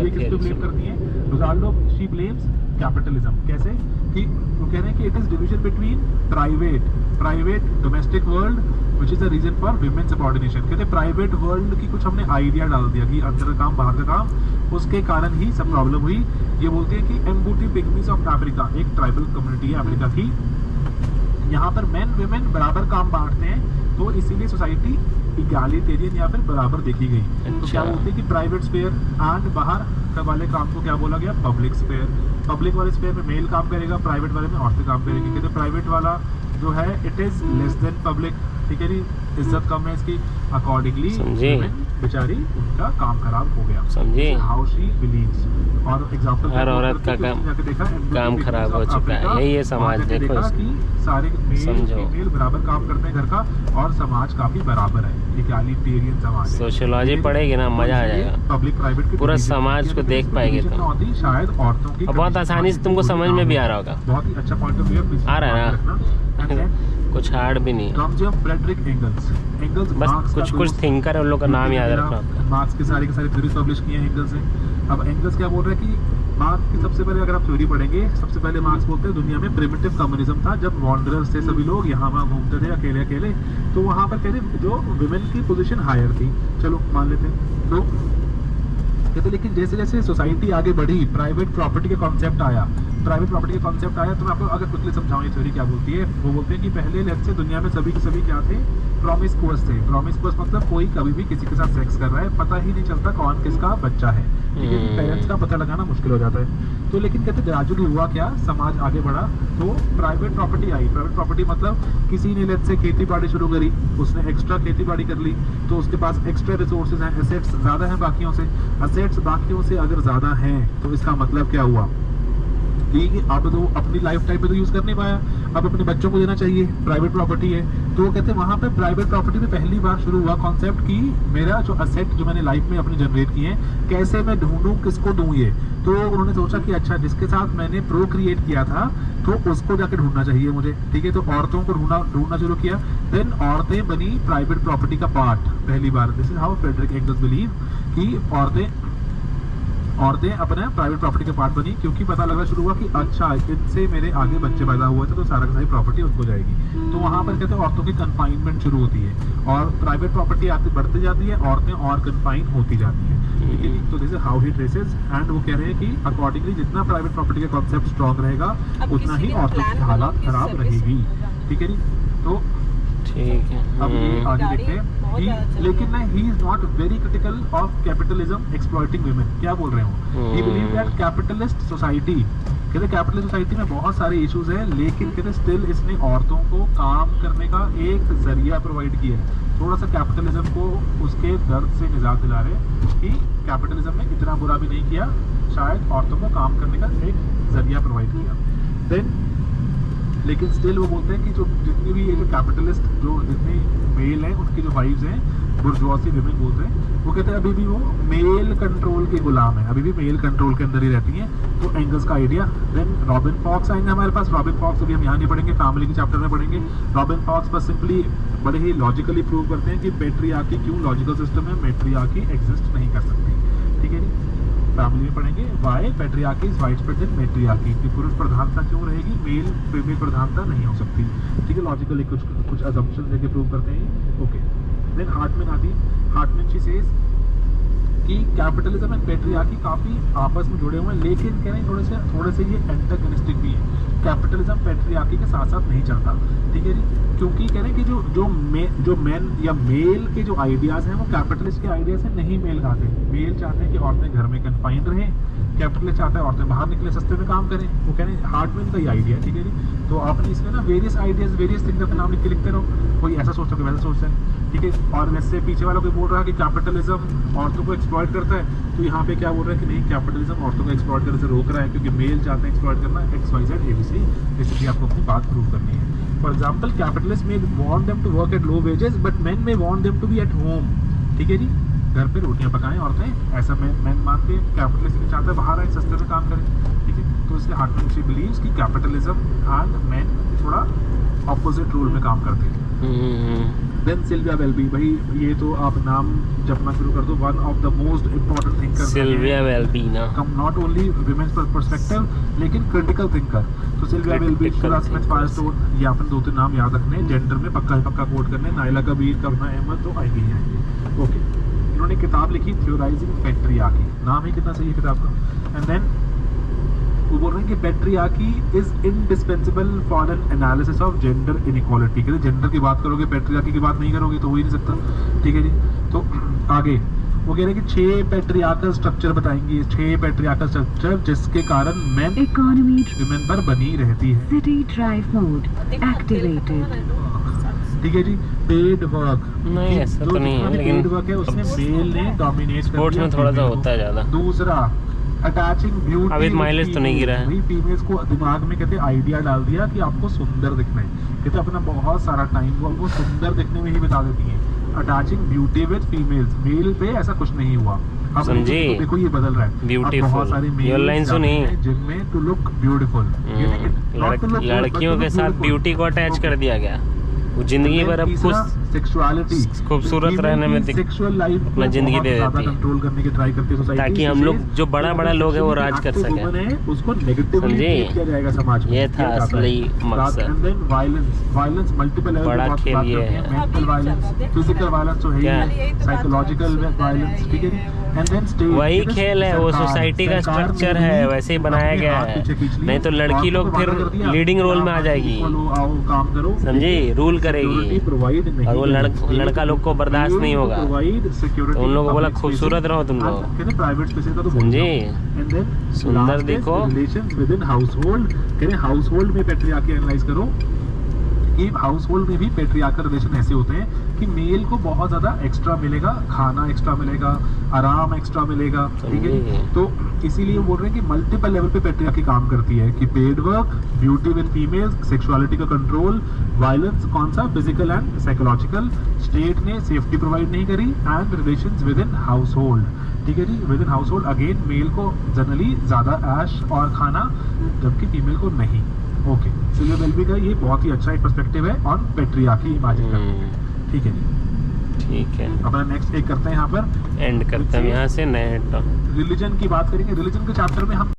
ये किसको ब्लेम करती है? Rosaldo she blames capitalism. कैसे? कि वो कह रहे हैं कि it is division between private domestic world which is the reason for women subordination. कहते हैं प्राइवेट वर्ल्ड की कुछ हमने आइडिया डाल दिया कि अंदर का काम बाहर का काम, उसके कारण ही सब प्रॉब्लम हुई। ये बोलते हैं कि एम्बूटी पिग्मीज ऑफ अफ्रीका, एक ट्राइबल कम्युनिटी है अफ्रीका की, यहाँ पर मेन विमेन बराबर काम बांटते हैं, तो इसीलिए सोसाइटी इगैलिटेरियन या फिर बराबर देखी गई। तो क्या बोलते हैं कि प्राइवेट स्फीयर एंड बाहर वाले काम को क्या बोला गया? Public sphere. पब्लिक वाले स्फीयर में मेल काम करेगा, प्राइवेट वाले में औरतें काम करेंगी। कहते प्राइवेट वाला जो है it is less than public, ठीक है जी, इज्जत कम है इसकी, अकॉर्डिंगली बेचारी उनका काम खराब हो गया। समझे? How she beliefs. और एग्जांपल, हर औरत का काम खराब हो चुका है। यही है समाज। देखो कि सारे मेल फीमेल बराबर काम करते हैं घर का, और समाज काफी बराबर है, इक्वालिटेरियन समाज है। सोशियोलॉजी पढ़ेगी ना, मजा आ जाएगा। पब्लिक प्राइवेट पूरा समाज को देख पाएंगे तुम। शायद औरतों की बहुत आसानी से तुमको समझ में भी आ रहा होगा। बहुत ही अच्छा पॉइंट ऑफ व्यू आ रहा है ना, कुछ हार्ड भी नहीं। फ्रेडरिक एंगल्स बस कुछ थिंकर है, उन लोग का नाम याद रखना। मार्क्स के सारी थ्योरीज पब्लिश किए हैं एंगल्स ने। अब एंगल्स क्या बोल रहे हैं कि मार्क्स की सबसे पहले अगर आप थ्योरी पढ़ेंगे, सबसे पहले मार्क्स बोलते हैं दुनिया में प्रिमिटिव कम्युनिज्म था, जब वॉन्डरर्स थे सभी लोग यहाँ वहाँ घूमते थे अकेले, तो वहाँ पर कहते जो वुमेन की पोजीशन हायर थी, चलो मान लेते हैं। तो कहते लेकिन जैसे जैसे सोसाइटी आगे बढ़ी, प्राइवेट प्रॉपर्टी का कॉन्सेप्ट आया, तो मैं आपको अगर क्विकली समझाऊं ये थ्योरी क्या बोलती है। वो बोलते हैं कि पहले लेट्स से दुनिया में सभी के सभी क्या थे? प्रॉमिस्कुअस थे। प्रॉमिस्कुअस मतलब कोई कभी भी किसी के साथ सेक्स कर रहा है, पता ही नहीं चलता कौन किसका बच्चा है, ठीक है, पेरेंट्स का पता लगाना मुश्किल हो जाता है। तो लेकिन कहते ग्रेजुअली हुआ क्या, समाज आगे बढ़ा, तो प्राइवेट प्रॉपर्टी आई। प्राइवेट प्रॉपर्टी मतलब किसी ने लेट्स से खेती बाड़ी शुरू करी, उसने एक्स्ट्रा खेती बाड़ी कर ली, तो उसके पास एक्स्ट्रा रिसोर्सेज हैं, एसेट्स ज्यादा हैं बाकियों से। एसेट्स बाकियों से अगर ज्यादा हैं तो इसका मतलब क्या हुआ कि अब तो अपनी लाइफ टाइम में तो यूज कर नहीं पाया, अब अपने बच्चों को देना चाहिए, प्राइवेट प्रॉपर्टी है। तो कहते हैं वहां पे प्राइवेट प्रॉपर्टी में पहली बार शुरू हुआ कॉन्सेप्ट कि मेरा जो असेट जो मैंने लाइफ में अपनी जनरेट किए हैं, कैसे मैं ढूंढूं, किसको दूं ये। तो उन्होंने सोचा कि अच्छा जिसके साथ मैंने प्रोक्रिएट किया था तो उसको जाके ढूंढना चाहिए मुझे, ठीक है। तो औरतों को ढूंढना शुरू किया, देन औरतें बनी प्राइवेट प्रॉपर्टी का पार्ट पहली बार। This is how Frederick Engels believe कि औरतें अपने प्राइवेट प्रॉपर्टी के पार्ट बनी, क्योंकि पता लगना शुरू हुआ कि अच्छा इनसे मेरे आगे बच्चे पैदा हुए थे तो सारा का सारी प्रॉपर्टी उनको जाएगी। तो वहां पर कहते हैं औरतों की कन्फाइनमेंट शुरू होती है, और प्राइवेट प्रॉपर्टी बढ़ती जाती है, औरतें और कन्फाइन होती जाती है, ठीक है। तो this is how he traces, and वो कह रहे हैं कि अकॉर्डिंगली जितना प्राइवेट प्रॉपर्टी का कॉन्सेप्ट स्ट्रॉन्ग रहेगा उतना ही औरतों की हालत खराब रहेगी, ठीक है जी। तो ठीक है, अब ये आगे देखते हैं। लेकिन ना he is not very critical of capitalism exploiting women. क्या बोल रहे हो? ही बिलीव दैट कैपिटलिस्ट सोसाइटी, कहते कैपिटलिस्ट सोसाइटी में बहुत सारे इश्यूज हैं, लेकिन कहते स्टिल इसने औरतों को काम करने का एक जरिया प्रोवाइड किया है। थोड़ा सा कैपिटलिज्म को उसके दर्द से निजात दिला रहे कि कैपिटलिज्म ने इतना बुरा भी नहीं किया, शायद औरतों को काम करने का एक जरिया प्रोवाइड किया। देन लेकिन स्टिल वो बोलते हैं कि जो जितनी भी ये जो कैपिटलिस्ट जो जितनी मेल हैं उनकी जो वाइफ्स हैं, बुर्जुआसी विमेन बोलते हैं, वो कहते हैं अभी भी वो मेल कंट्रोल के गुलाम है, अभी भी मेल कंट्रोल के अंदर ही रहती हैं। तो एंगल्स का आइडिया। देन रॉबिन फॉक्स आएंगे हमारे पास। रॉबिन फॉक्स अभी हम यहाँ नहीं पढ़ेंगे, फैमिली के चैप्टर में पढ़ेंगे। रॉबिन फॉक्स बस सिंपली बड़े ही लॉजिकली प्रूव करते हैं कि पेट्रियार्की क्यों लॉजिकल सिस्टम है, मेट्रियार्की एग्जिस्ट नहीं कर सकती, ठीक है जी। फैमिली में पढ़ेंगे why patriarchy is widespread then matriarchy, कि पुरुष प्रधानता क्यों रहेगी, मेल फीमेल प्रधानता नहीं हो सकती, ठीक है। लॉजिकली कुछ असम्पशंस लेके प्रूव करते हैं, ओके। देन हार्टमैन आती है। हार्टमैन शी सेज कि कैपिटलिज्म एंड पेट्रियार्की काफी आपस में जुड़े हुए हैं, लेकिन कह रहे हैं थोड़े से ये एंटागोनिस्टिक भी है। कैपिटलिज्म पेट्रियार्की के साथ साथ नहीं चलता, ठीक है जी, क्योंकि कह रहे हैं कि जो मेन या मेल के जो आइडियाज हैं वो कैपिटलिस्ट के आइडिया से नहीं मेल खाते। मेल चाहते हैं कि औरतें घर में कन्फाइन रहें, कैपिटलिस्ट चाहता है औरतें बाहर निकले, सस्ते में काम करें। वो कह रहे हैं हार्टमैन का ही आइडिया, ठीक है जी। तो आपने इसमें ना वेरियस आइडियाज, वेरियस थिंग्स अपने नाम लिख के लिखते रहो, कोई ऐसा सोचता है वैसा सोचता है, ठीक है। और वैसे पीछे वाला कोई बोल रहा है कि कैपिटलिज्म औरतों को एक्सप्लॉइट करता है, तो यहाँ पे क्या बोल रहा है कि नहीं, कैपिटलिज्म औरतों को एक्सप्लॉइट करने से रोक रहा है, क्योंकि मेल चाहते हैं एक्सप्लॉइट करना, XYZ ABC, इसलिए आपको अपनी बात प्रूव करनी है। फॉर एग्जाम्पल कैपिटलिस्ट में want them to work at low wages but men में want them to be at home, ठीक है जी। घर पे रोटियां पकाएं औरतें, ऐसा मेन मानते हैं। कैपिटलिस्ट नहीं चाहता बाहर आए, सस्ते में काम करें, ठीक है। तो इसलिए हार्टमैन शी बिलीव्स कि कैपिटलिज्म एंड मेन थोड़ा ऑपोजिट रोल में काम करते हैं। देन सिल्विया वेल्बी, भाई ये तो आप नाम जपना शुरू कर दो, one of the most important thinker Sylvia Welby ना, come not only women's perspective लेकिन क्रिटिकल थिंकर। तो Sylvia Welby, Shulamith Firestone, ये आपने 2-3 नाम याद रखने, जेंडर में पक्का कोट करने, नाइला कबीर, करुणा अहमद तो आएंगे ही आएंगे। ओके, इन्होंने किताब लिखी थ्योराइजिंग पैट्रियार्की, नाम ही कितना सही है किताब का। एंड देन वो बोल रहे हैं कि patriarchy is indispensable for an analysis of gender inequality. कहते जेंडर की बात करोगे, पैट्रियार्की की बात नहीं करोगे तो हो ही नहीं सकता। ठीक है जी, तो आगे वो कह रहे हैं कि 6 पैट्रियार्कल स्ट्रक्चर बताएंगे, 6 पैट्रियार्कल स्ट्रक्चर जिसके कारण मेन इकोनॉमी विमेन पर बनी रहती है। City drive mode activated. ठीक है जी, पेड वर्क नहीं ऐसा तो नहीं है, लेकिन पेड वर्क है उसमें मेल ने डोमिनेट कर स्पोर्ट्स में थोड़ा सा होता है ज़्यादा। दूसरा अटैचिंग ब्यूटी, अभी माइलेज तो नहीं गिरा है। वही फीमेल्स को दिमाग में कहते आइडिया डाल दिया कि आपको सुंदर दिखना है, कहते अपना बहुत सारा टाइम वो सुंदर दिखने में ही बिता देती हैं। Attaching beauty with females, male पे ऐसा कुछ नहीं हुआ। अब समझे? तो देखो ये बदल रहा है, ब्यूटीफुल, बहुत सारे ये लाइन सुनी जिनमें टू लुक ब्यूटीफुल, लड़कियों के साथ ब्यूटी को अटैच कर दिया गया, वो जिंदगी भर अब खुश सेक्सुअलिटी खूबसूरत रहने में सेक्सुअल लाइफ अपना जिंदगी दे देती है, कंट्रोल करने की ट्राई करती है सोसाइटी, ताकि हम लोग जो बड़ा लोग हैं वो राज कर सके। उसको नेगेटिवली ट्रीट किया जाएगा समाज में, ये था असली मकसद। And then violence multiple level बड़ा खेल ये है, मेंटल वायलेंस, फिजिकल वायलेंस तो है ही, साइकोलॉजिकल वायलेंस। ठीक है, एंड देन स्टेट वही खेल है, वो सोसाइटी का स्ट्रक्चर है, वैसे ही बनाया गया है। नहीं तो लड़की लोग फिर लीडिंग रोल में आ जाएगी, काम करो, समझी, रूल करेगी, और वो लड़का लोग को बर्दाश्त नहीं होगा, तो उन लोगों को बोला खूबसूरत रहो तुम लोग, प्राइवेट स्पेस का तो समझी, एंड देन सुंदर दिखो। रिलेशंस विद इन हाउसहोल्ड, कह रहे हाउसहोल्ड में पैट्रियार्की एनालाइज करो कि हाउसहोल्ड में भी पैट्रियार्कल रिलेशन ऐसे होते हैं कि मेल को बहुत ज्यादा एक्स्ट्रा मिलेगा, खाना एक्स्ट्रा मिलेगा, आराम एक्स्ट्रा मिलेगा। ठीक है, तो इसीलिए बोल रहे हैं कि मल्टीपल लेवल पे पैट्रियार्की काम करती है कि paid work, beauty with females, sexuality का कंट्रोल, वायलेंस कौन सा, फिजिकल एंड साइकोलॉजिकल, स्टेट ने सेफ्टी प्रोवाइड नहीं करी, and relations within household. ठीक है जी, within household again male को जनरली ज्यादा ऐश और खाना, जबकि फीमेल को नहीं। ओके, सिल्विया वेल्बी का ये बहुत ही अच्छा एक पर्सपेक्टिव है ऑन पैट्रियार्की इमेजिन करने में। ठीक है जी, ठीक है, अपना नेक्स्ट एक करते हैं यहाँ पर, एंड करते हैं यहाँ से नए रिलीजन की बात करेंगे। रिलीजन के चैप्टर में हम